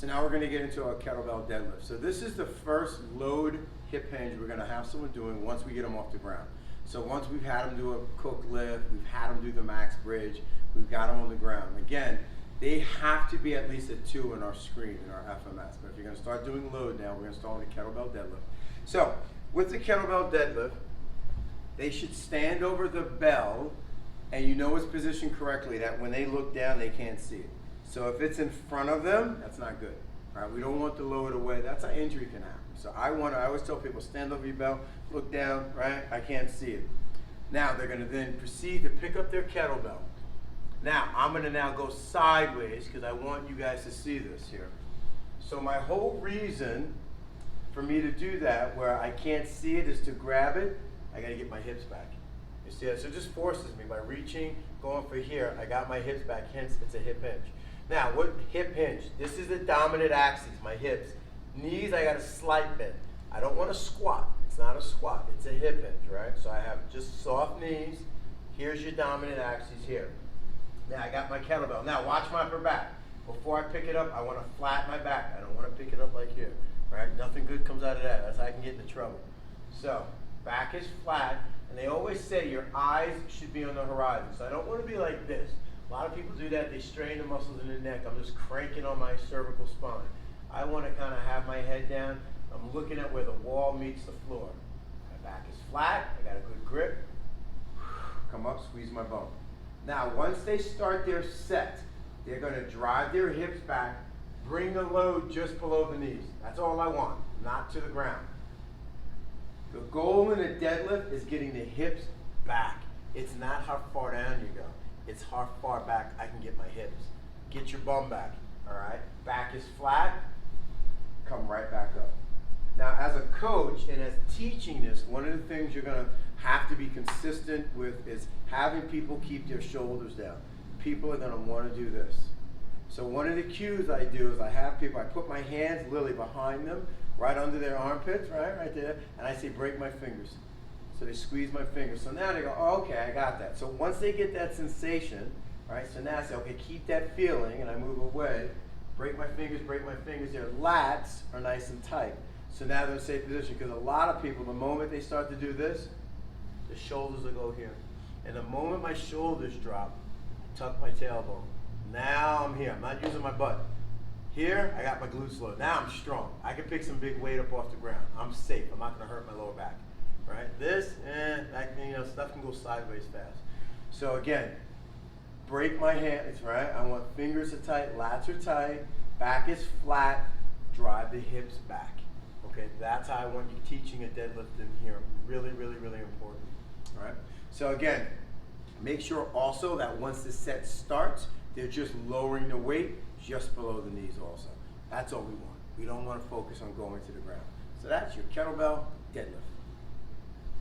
So now we're going to get into our kettlebell deadlift. So this is the first load hip hinge we're going to have someone doing once we get them off the ground. So once we've had them do a cook lift, we've had them do the max bridge, we've got them on the ground. Again, they have to be at least a 2 in our screen, in our FMS. But if you're going to start doing load now, we're going to start with the kettlebell deadlift. So with the kettlebell deadlift, they should stand over the bell, and you know it's positioned correctly, that when they look down, they can't see it. So if it's in front of them, that's not good. Right? We don't want to lower it away. That's how injury can happen. So I always tell people, stand over your bell, look down, right? I can't see it. Now they're going to then proceed to pick up their kettlebell. Now I'm going to now go sideways because I want you guys to see this here. So my whole reason for me to do that, where I can't see it, is to grab it. I got to get my hips back. You see that? So it just forces me by reaching, going for here. I got my hips back. Hence, it's a hip hinge. Now, what hip hinge? This is the dominant axis, my hips. Knees, I got a slight bend. I don't want to squat. It's not a squat. It's a hip hinge, right? So I have just soft knees. Here's your dominant axis here. Now, I got my kettlebell. Now, watch my upper back. Before I pick it up, I want to flatten my back. I don't want to pick it up like here, right? Nothing good comes out of that. That's how I can get into trouble. So, back is flat, and they always say your eyes should be on the horizon. So I don't want to be like this. A lot of people do that. They strain the muscles in the neck. I'm just cranking on my cervical spine. I want to kind of have my head down. I'm looking at where the wall meets the floor. My back is flat. I got a good grip. Come up, squeeze my bum. Now, once they start their set, they're going to drive their hips back, bring the load just below the knees. That's all I want, not to the ground. The goal in a deadlift is getting the hips back. It's not how far down you go. It's how far back I can get my hips. Get your bum back, all right? Back is flat, come right back up. Now, as a coach and as teaching this, one of the things you're gonna have to be consistent with is having people keep their shoulders down. People are gonna wanna do this. So one of the cues I do is I have people, I put my hands literally behind them, right under their armpits, right there, and I say, break my fingers. So they squeeze my fingers. So now they go, oh, okay, I got that. So once they get that sensation, right, so now I say, okay, keep that feeling, and I move away, break my fingers, their lats are nice and tight. So now they're in a safe position, because a lot of people, the moment they start to do this, the shoulders will go here. And the moment my shoulders drop, tuck my tailbone. Now I'm here, I'm not using my butt. Here, I got my glutes low. Now I'm strong. I can pick some big weight up off the ground. I'm safe, I'm not gonna hurt my lower back. Right? This, stuff can go sideways fast. So again, break my hands, right? I want fingers are tight, lats are tight, back is flat, drive the hips back. Okay, that's how I want you teaching a deadlift in here. Really, really, really important. All right? So again, make sure also that once the set starts, they're just lowering the weight just below the knees also. That's all we want. We don't want to focus on going to the ground. So that's your kettlebell deadlift.